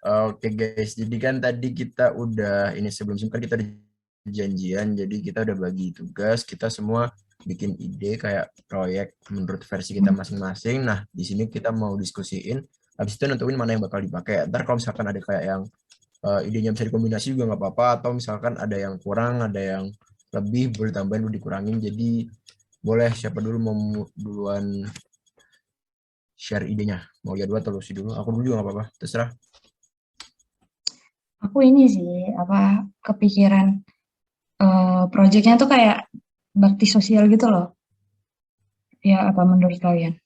Oke guys, jadi kan tadi kita udah ini sebelum kan kita udah janjian, jadi kita udah bagi tugas, kita semua bikin ide kayak proyek menurut versi kita masing-masing. Nah, di sini kita mau diskusiin, habis itu nentuin mana yang bakal dipakai. Ntar kalau misalkan ada kayak yang idenya bisa dikombinasi juga nggak apa-apa, atau misalkan ada yang kurang, ada yang lebih, boleh tambahin, boleh dikurangin. Jadi boleh siapa dulu mau duluan share idenya. Mau ya dua atau Lucy dulu? Aku dulu juga nggak apa-apa, terserah. Aku ini sih, apa, kepikiran proyeknya tuh kayak bakti sosial gitu loh. Ya, apa menurut kalian?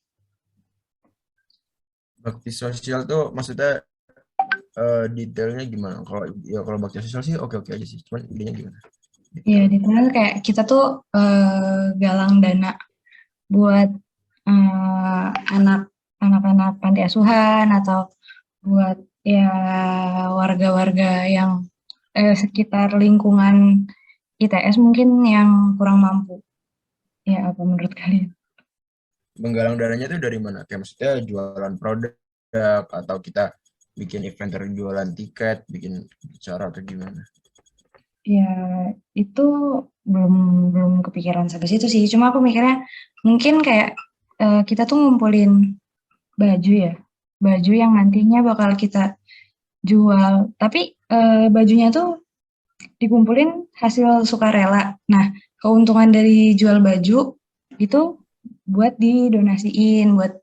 Bakti sosial tuh maksudnya detailnya gimana? Kalau ya kalau bakti sosial sih oke-oke aja sih. Cuman idenya gimana? Ya, Detailnya. di mana kayak kita tuh galang dana buat eh, anak anak-anak panti asuhan atau buat ya warga-warga yang sekitar lingkungan ITS mungkin yang kurang mampu. Ya, apa menurut kalian? Menggalang dananya tuh dari mana? Kayak maksudnya jualan produk atau kita bikin event dari jualan tiket, bikin acara atau gimana? Ya, itu belum belum kepikiran sampai situ sih. Cuma aku mikirnya mungkin kayak kita tuh ngumpulin baju ya, baju yang nantinya bakal kita jual. Tapi bajunya tuh dikumpulin hasil sukarela. Nah, keuntungan dari jual baju itu buat didonasiin, buat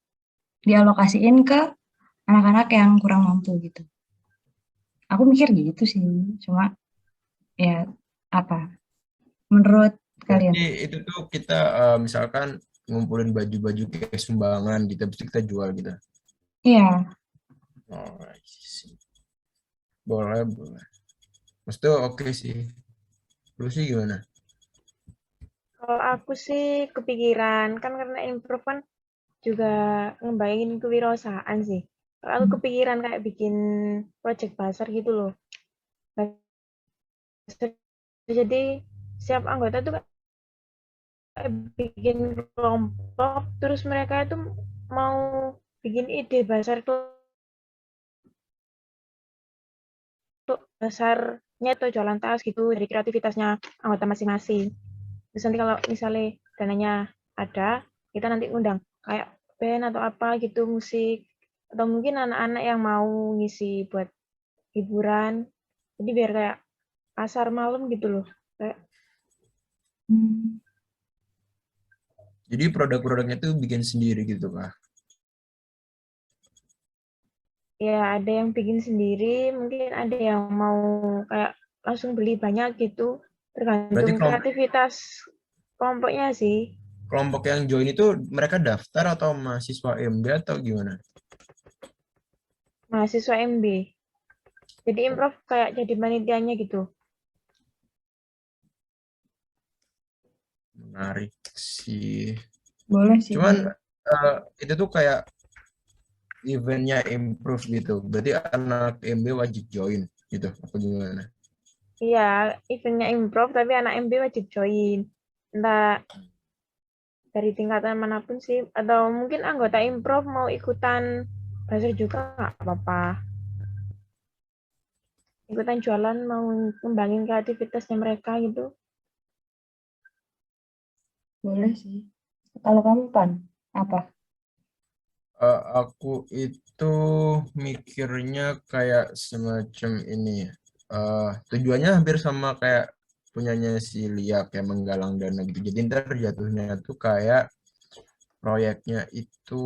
dialokasiin ke anak-anak yang kurang mampu gitu. Aku mikir gitu sih. Cuma ya apa? Menurut kalian? Berarti itu tuh kita misalkan ngumpulin baju-baju kayak sumbangan gitu, habis itu kita jual gitu. Iya. Oh, I see. Boleh, boleh. Maksudnya oke sih. Lu sih gimana? Kalau aku sih kepikiran, kan karena improv kan juga ngebayangin kewirausahaan sih. Kalau aku kepikiran kayak bikin project basar gitu loh. Basar, jadi setiap anggota tuh kayak bikin kelompok, terus mereka itu mau bikin ide basar tuh dasarnya tuh jualan tas gitu dari kreativitasnya anggota masing-masing. Terus nanti kalau misalnya dananya ada, kita nanti undang kayak band atau apa gitu, musik, atau mungkin anak-anak yang mau ngisi buat hiburan. Jadi biar kayak pasar malam gitu loh. Kayak Hmm. Jadi produk-produknya tuh bikin sendiri gitu kah? ya ada yang bikin sendiri, mungkin ada yang mau kayak langsung beli banyak gitu. Berarti Tergantung kelompok kreativitas kelompoknya sih. kelompok yang join itu mereka daftar atau mahasiswa MD atau gimana? Mahasiswa MB. Jadi improv kayak jadi panitianya gitu. Menarik sih. Boleh sih, Cuman boleh. itu tuh kayak eventnya improve gitu. Berarti anak MB wajib join gitu. Apa gimana? Iya, eventnya improv tapi anak MB wajib join. Entah dari tingkatan manapun sih, atau mungkin anggota improv mau ikutan buzzer juga nggak apa-apa. Ikutan jualan mau ngembangin kreativitasnya mereka gitu. Boleh sih. Kalau kamu Pan, apa? Aku itu mikirnya kayak semacam ini ya. Tujuannya hampir sama kayak punyanya si Lia kayak menggalang dana gitu. Jadi ntar jatuhnya tuh kayak proyeknya itu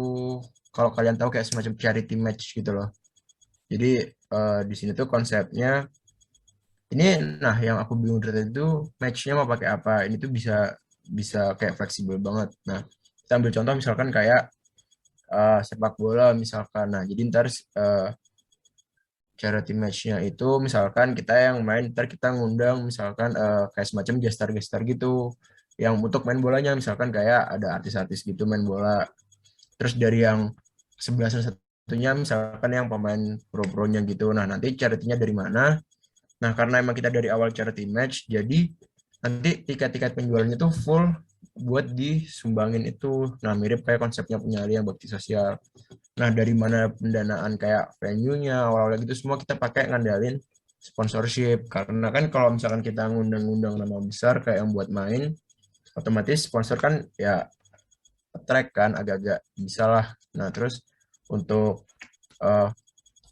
kalau kalian tahu kayak semacam charity match gitu loh. Jadi di sini tuh konsepnya ini, nah yang aku bingung dari tadi itu matchnya mau pakai apa. Ini tuh bisa bisa kayak fleksibel banget. Nah, kita ambil contoh misalkan kayak sepak bola misalkan. Nah, jadi ntar charity match-nya itu misalkan kita yang main, ntar kita ngundang misalkan kayak semacam gestar-gestar gitu yang untuk main bolanya misalkan kayak ada artis-artis gitu main bola. Terus dari yang sebelah satunya misalkan yang pemain pro-pronya gitu. Nah, nanti charity-nya dari mana? Nah, karena emang kita dari awal charity match, jadi nanti tiket-tiket penjualannya tuh full buat disumbangin itu. Nah, mirip kayak konsepnya punya Alia Bakti Sosial. Nah, dari mana pendanaan kayak venue-nya, awal-awal gitu semua kita pakai ngandalin sponsorship. Karena kan kalau misalkan kita ngundang-ngundang nama besar kayak yang buat main, otomatis sponsor kan ya attract kan, agak-agak bisa lah. Nah, terus untuk eh,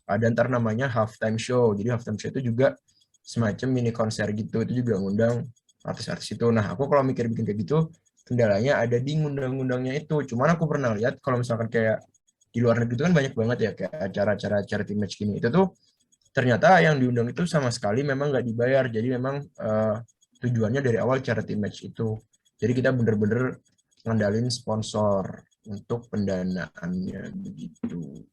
ada ntar namanya halftime show. Jadi halftime show itu juga semacam mini konser gitu. Itu juga ngundang artis-artis itu. Nah, aku kalau mikir bikin kayak gitu, kendalanya ada di ngundang-ngundangnya itu. Cuman aku pernah lihat kalau misalkan kayak di luar negeri itu kan banyak banget ya kayak acara-acara charity match gini. Itu tuh ternyata yang diundang itu sama sekali memang nggak dibayar. Jadi memang tujuannya dari awal charity match itu. Jadi kita bener-bener ngandalin sponsor untuk pendanaannya begitu.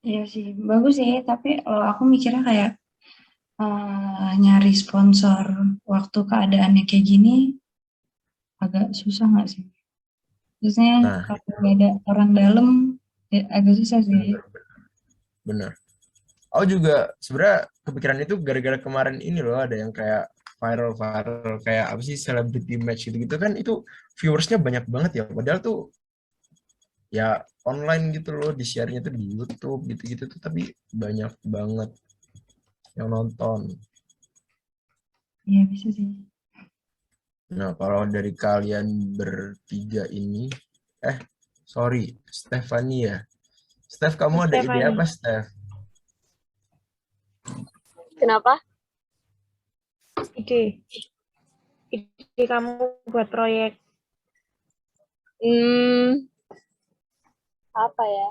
Iya sih, bagus sih. Tapi kalau aku mikirnya kayak nyari sponsor waktu keadaannya kayak gini agak susah nggak sih? Maksudnya Nah, kalau nggak ada orang dalam ya agak susah sih. bener. Aku juga sebenarnya kepikiran itu gara-gara kemarin ini loh ada yang kayak viral-viral kayak apa sih celebrity match gitu-gitu kan itu viewersnya banyak banget ya. Padahal tuh ya online gitu loh di share-nya tuh di YouTube gitu-gitu tuh tapi banyak banget yang nonton. Iya bisa sih. Nah, kalau dari kalian bertiga ini, eh, sorry, Stefani ya. Steph, kamu ada ide apa, Stefani, Steph? Kenapa? ide ide kamu buat proyek. Apa ya?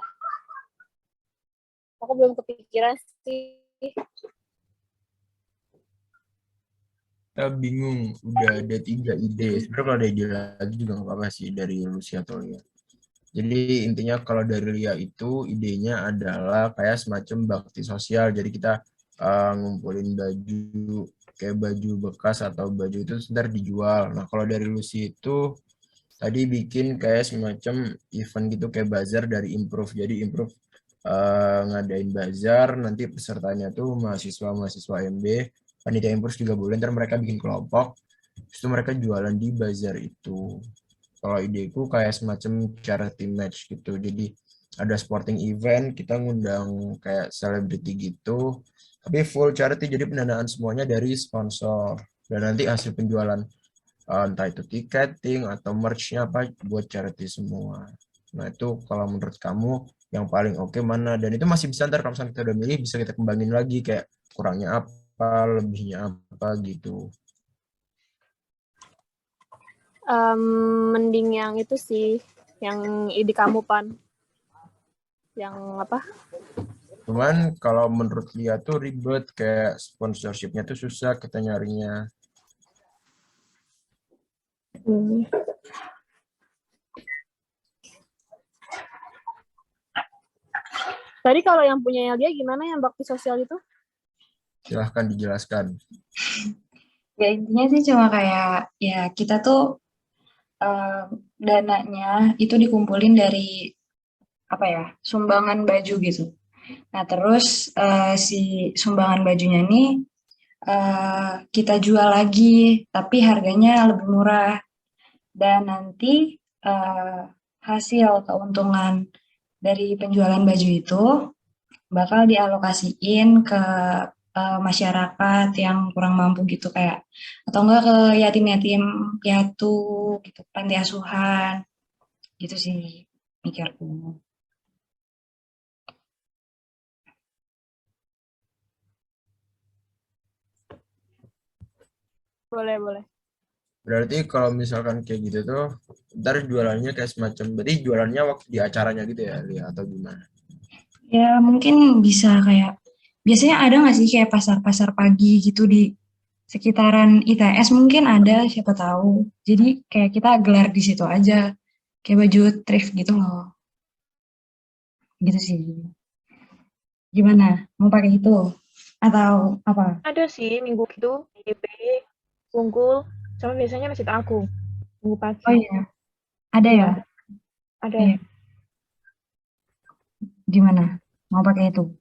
Aku belum kepikiran sih. Kita bingung, udah ada 3 ide. Sebenarnya kalau ada ide lagi juga nggak apa-apa sih dari Lucy atau Lia. Jadi intinya kalau dari Lia itu idenya adalah kayak semacam bakti sosial. Jadi kita ngumpulin baju kayak baju bekas atau baju itu sebentar dijual. Nah kalau dari Lucy itu tadi bikin kayak semacam event gitu kayak bazar dari Improve. Jadi Improve ngadain bazar, nanti pesertanya tuh mahasiswa-mahasiswa MB, panitia Improve juga boleh, ntar mereka bikin kelompok, terus itu mereka jualan di bazar itu. Kalau ideku kayak semacam charity match gitu. Jadi ada sporting event, kita ngundang kayak selebriti gitu, tapi full charity, jadi pendanaan semuanya dari sponsor. Dan nanti hasil penjualan entah itu tiketing atau merch-nya apa buat charity semua. Nah itu kalau menurut kamu yang paling oke mana? Dan itu masih bisa ntar kalau misalnya kita udah milih bisa kita kembangin lagi kayak kurangnya apa, lebihnya apa gitu. Mending yang itu sih, yang ide kamu Pan. Yang apa? Cuman kalau menurut Lia tuh ribet kayak sponsorshipnya tuh susah kita nyarinya. Tadi kalau yang punya dia gimana yang bakti sosial itu? Silahkan dijelaskan. Ya intinya sih cuma kayak ya kita tuh dananya itu dikumpulin dari apa ya sumbangan baju gitu. Nah terus si sumbangan bajunya ini kita jual lagi tapi harganya lebih murah dan nanti hasil keuntungan dari penjualan baju itu bakal dialokasiin ke masyarakat yang kurang mampu gitu kayak atau enggak ke yatim-yatim piatu gitu panti asuhan gitu sih mikirku. Boleh, boleh. Berarti kalau misalkan kayak gitu tuh, ntar jualannya kayak semacam, berarti jualannya waktu di acaranya gitu ya, Lia, atau gimana? Ya mungkin bisa kayak biasanya ada nggak sih kayak pasar-pasar pagi gitu di sekitaran ITS mungkin ada siapa tahu. Jadi kayak kita gelar di situ aja kayak baju thrift gitu loh. Gitu sih. Gimana? Mau pakai itu atau apa? Ada sih minggu gitu, DP, Bungkul, sama biasanya Masjid Agung, minggu pagi. Oh iya, ada Iya, ya? ada. Iya. Gimana? Mau pakai itu?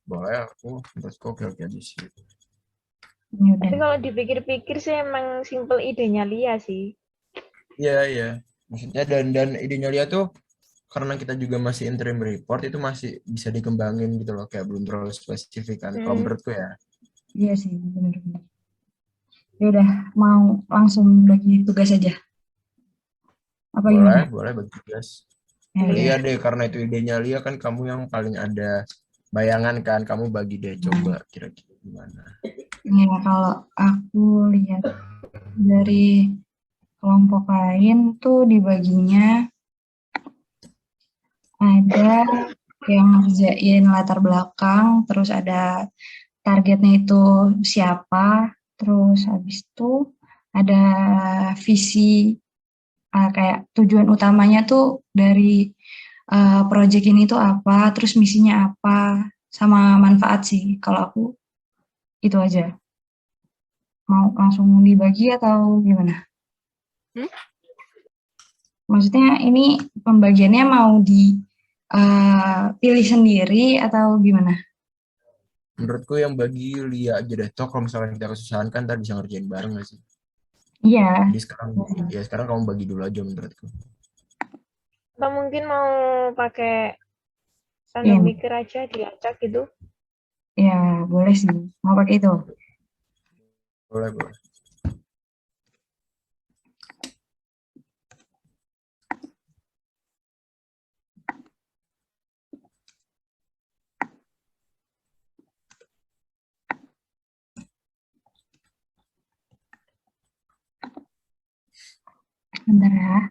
Boleh aku, menurutku oke-oke aja sih. Ya Tapi udah. kalau dipikir-pikir sih emang simple idenya Lia sih. Iya, iya. Maksudnya dan idenya Lia tuh karena kita juga masih interim report itu masih bisa dikembangin gitu loh, kayak belum terlalu spesifik kan. Kalau Hmm. menurutku ya. Iya sih, benar-benar. Ya udah, mau langsung bagi tugas aja. Apa Boleh, gimana? boleh bagi tugas. Ya Iya. Lia udah. deh, karena itu idenya Lia kan kamu yang paling ada bayangan kan. Kamu bagi deh coba Nah, kira-kira gimana. ya kalau aku lihat dari kelompok lain tuh dibaginya ada yang ngerjain latar belakang, terus ada targetnya itu siapa, terus habis itu ada visi, kayak tujuan utamanya tuh dari project ini tuh apa, terus misinya apa, sama manfaat sih. Kalau aku itu aja. Mau langsung dibagi atau gimana? Hmm? Maksudnya ini pembagiannya mau dipilih sendiri atau gimana? Menurutku yang bagi Lia aja deh. Toh kalau misalnya kita kesusahan kan ntar bisa ngerjain bareng gak sih? Iya. Jadi sekarang kamu bagi dulu aja menurutku. Atau mungkin mau pakai tanda Iya, mikir aja diacak gitu. ya boleh sih. Mau pakai itu. Boleh, boleh. Bentar ya.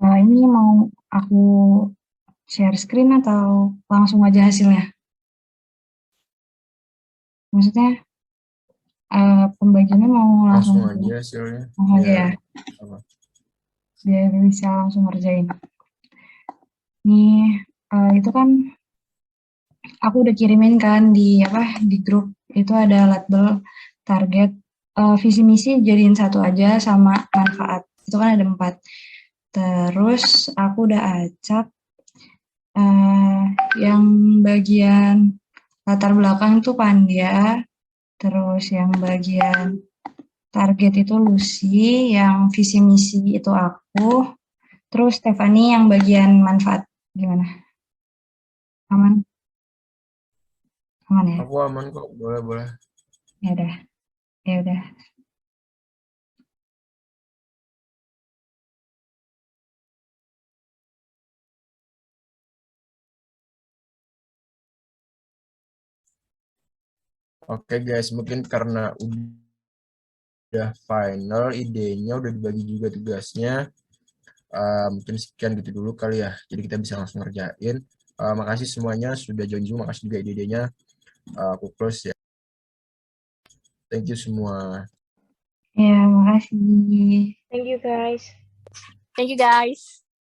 Ini mau aku share screen atau langsung aja hasilnya? Maksudnya pembagiannya mau langsung Langsung aja hasilnya. aja Biar ya, apa? biar bisa langsung ngerjain. Nih, itu kan aku udah kirimin kan di grup itu ada label target, visi misi jadiin satu aja sama manfaat. Itu kan ada 4. Terus aku udah acak yang bagian latar belakang itu Pandya, terus yang bagian target itu Lucy, yang visi misi itu aku, terus Stefani yang bagian manfaat. Gimana? Aman? Aman ya? Aku aman kok. Boleh, boleh. Ya udah, ya udah. Oke guys, mungkin karena udah final idenya, udah dibagi juga tugasnya. Mungkin sekian gitu dulu kali ya. Jadi kita bisa langsung ngerjain. Makasih semuanya sudah join Zoom. Makasih juga ide-idenya. Aku close ya. Thank you semua. Ya, makasih. Thank you guys. Thank you guys.